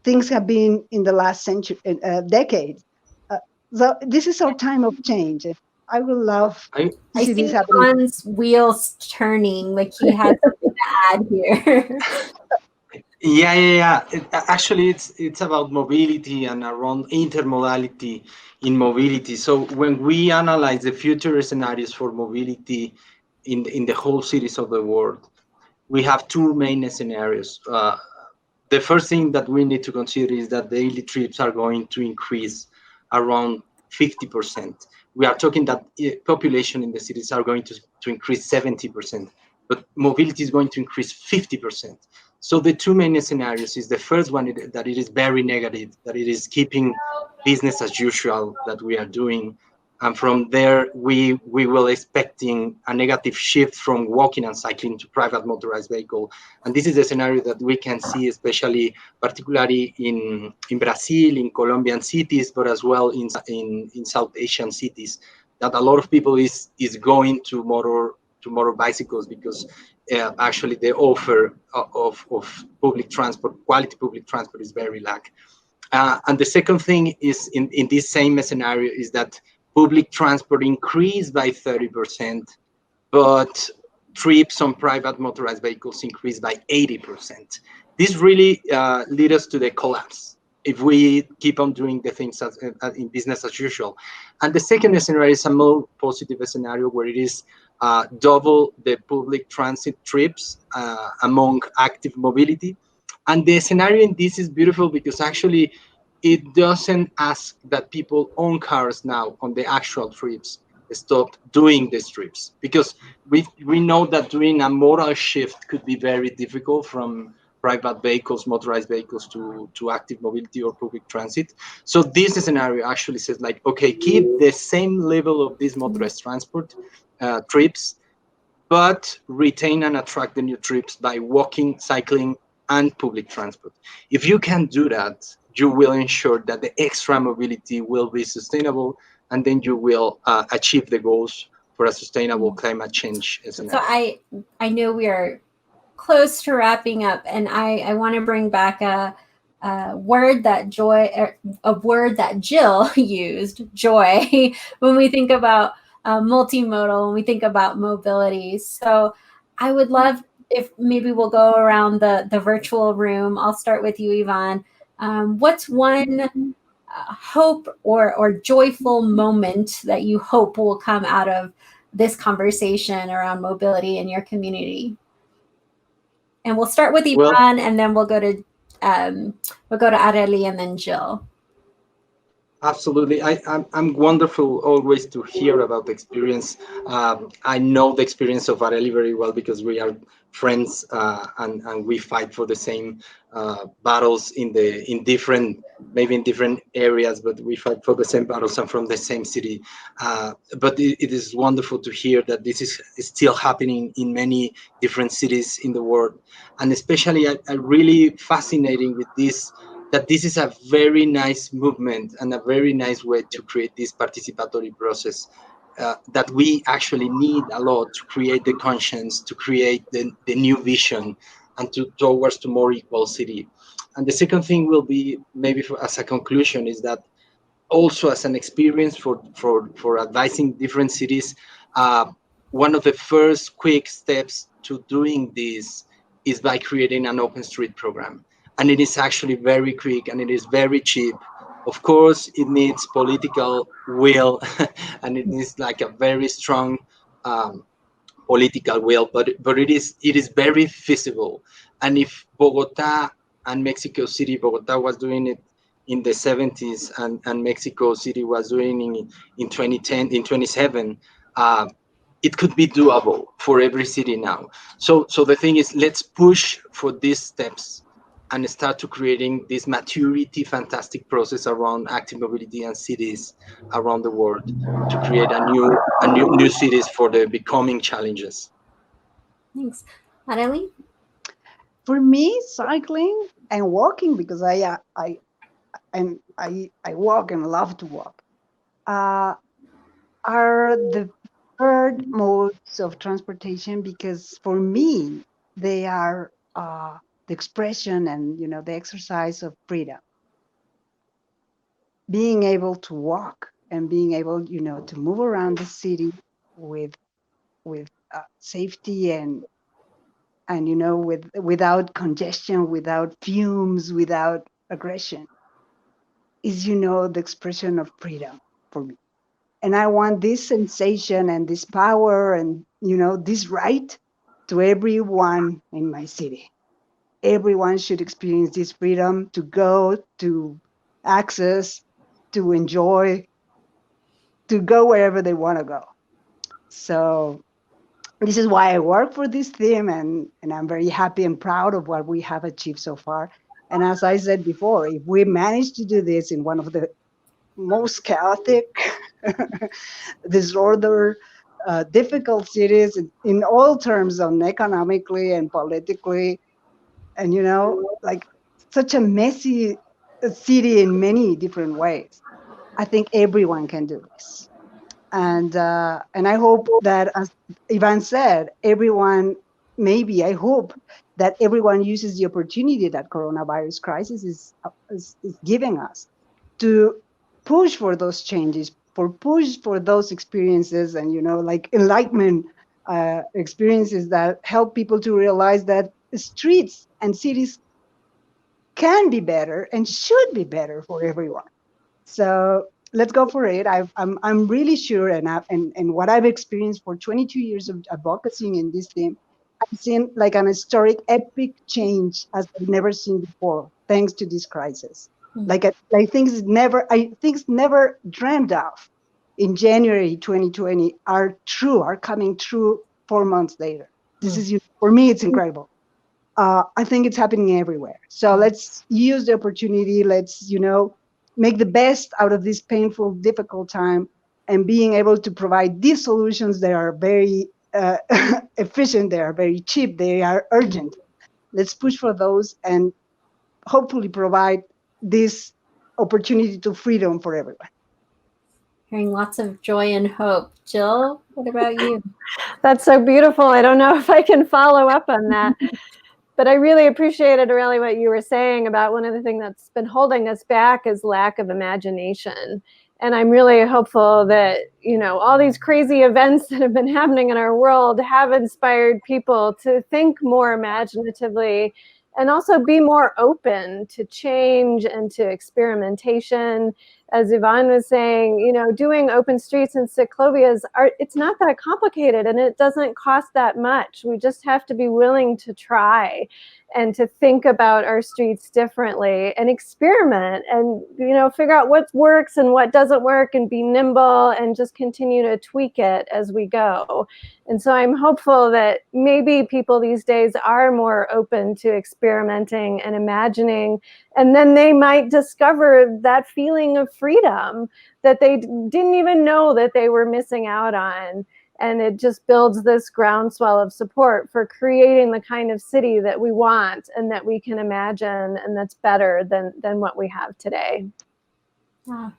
[SPEAKER 3] things have been in the last century, decades. So this is our time of change. I would love to see this happening.
[SPEAKER 1] Ivan's wheels turning, like he has something to add here.
[SPEAKER 4] Yeah. Actually, it's about mobility and around intermodality in mobility. So when we analyze the future scenarios for mobility in the whole cities of the world, we have two main scenarios. The first thing that we need to consider is that daily trips are going to increase around 50%. We are talking that population in the cities are going to increase 70%, but mobility is going to increase 50%. So the two main scenarios is the first one that it is very negative, that it is keeping business as usual that we are doing. And from there, we will expecting a negative shift from walking and cycling to private motorized vehicle. And this is a scenario that we can see, especially particularly in Brazil, in Colombian cities, but as well in South Asian cities, that a lot of people is going to motor bicycles because actually the offer of public transport, quality public transport, is very lack. And the second thing is in this same scenario is that public transport increased by 30%, but trips on private motorized vehicles increased by 80%. This really leads us to the collapse if we keep on doing the things in business as usual. And the second scenario is a more positive scenario where it is double the public transit trips among active mobility. And the scenario in this is beautiful because actually it doesn't ask that people own cars now on the actual trips stop doing these trips, because we know that doing a modal shift could be very difficult from private vehicles, motorized vehicles to active mobility or public transit. So this scenario actually says like, okay, keep the same level of this motorized transport trips, but retain and attract the new trips by walking, cycling, and public transport. If you can do that, you will ensure that the extra mobility will be sustainable, and then you will achieve the goals for a sustainable climate change scenario.
[SPEAKER 1] So I know we are close to wrapping up, and I want to bring back a word that Jill used, joy, when we think about multimodal, when we think about mobility. So I would love if maybe we'll go around the virtual room. I'll start with you, Ivan. What's one hope or joyful moment that you hope will come out of this conversation around mobility in your community? And we'll start with Ivan, and then we'll go to Areli and then Jill.
[SPEAKER 4] Absolutely. I'm wonderful always to hear about the experience. I know the experience of Areli very well because we are friends, and we fight for the same battles in different areas, but we fight for the same battles and from the same city. But it is wonderful to hear that this is still happening in many different cities in the world, and especially I really fascinating with this, that this is a very nice movement and a very nice way to create this participatory process that we actually need a lot to create the conscience, to create the new vision, and towards to more equal city. And the second thing will be, maybe as a conclusion, is that also as an experience for advising different cities, one of the first quick steps to doing this is by creating an open street program. And it is actually very quick and it is very cheap. Of course, it needs political will and it needs like a very strong political will, but it is very feasible. And if Bogota and Mexico City, Bogota was doing it in the 70s and Mexico City was doing it in 2010, in 27, it could be doable for every city now. So the thing is, let's push for these steps and start to creating this maturity, fantastic process around active mobility and cities around the world to create a new cities for the becoming challenges.
[SPEAKER 1] Thanks. Arely?
[SPEAKER 3] For me, cycling and walking, because I walk and love to walk, are the preferred modes of transportation, because for me they are the expression and the exercise of freedom. Being able to walk and being able to move around the city with safety and without congestion, without fumes, without aggression, is the expression of freedom for me. And I want this sensation and this power and this right to everyone in my city. Everyone should experience this freedom to go, to access, to enjoy, to go wherever they want to go. So this is why I work for this theme, and I'm very happy and proud of what we have achieved so far. And as I said before, if we manage to do this in one of the most chaotic, disorder, difficult cities in all terms, on economically and politically, and like such a messy city in many different ways, I think everyone can do this. And I hope that, as Ivan said, I hope that everyone uses the opportunity that coronavirus crisis is giving us to push for those changes, push for those experiences, and like enlightenment experiences that help people to realize that streets and cities can be better and should be better for everyone. So let's go for it. I'm really sure, and what I've experienced for 22 years of advocacy in this theme, I've seen like an historic, epic change as I've never seen before, thanks to this crisis. Like things never dreamed of in January 2020 are coming true 4 months later. This is, for me, it's incredible. I think it's happening everywhere. So let's use the opportunity. Let's, make the best out of this painful, difficult time, and being able to provide these solutions that are very efficient, they are very cheap, they are urgent. Let's push for those and hopefully provide this opportunity to freedom for everyone.
[SPEAKER 1] Hearing lots of joy and hope. Jill, what about you?
[SPEAKER 2] That's so beautiful. I don't know if I can follow up on that. But I really appreciated, really, what you were saying about one of the things that's been holding us back is lack of imagination. And I'm really hopeful that, all these crazy events that have been happening in our world have inspired people to think more imaginatively and also be more open to change and to experimentation, as Yvonne was saying, you know, doing open streets and cyclovias, it's not that complicated and it doesn't cost that much. We just have to be willing to try and to think about our streets differently and experiment and, you know, figure out what works and what doesn't work and be nimble and just continue to tweak it as we go. And so I'm hopeful that maybe people these days are more open to experimenting and imagining, and then they might discover that feeling of freedom that they didn't even know that they were missing out on. And it just builds this groundswell of support for creating the kind of city that we want and that we can imagine, and that's better than what we have today.
[SPEAKER 1] Oh,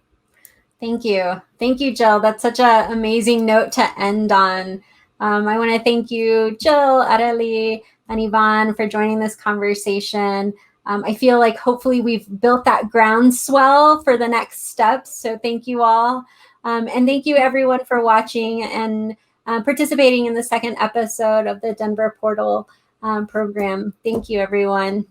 [SPEAKER 1] thank you. Thank you, Jill. That's such an amazing note to end on. I want to thank you, Jill, Arely, and Yvonne for joining this conversation. I feel like hopefully we've built that groundswell for the next steps. So thank you all. And thank you everyone for watching and participating in the second episode of the Denver Portal program. Thank you, everyone.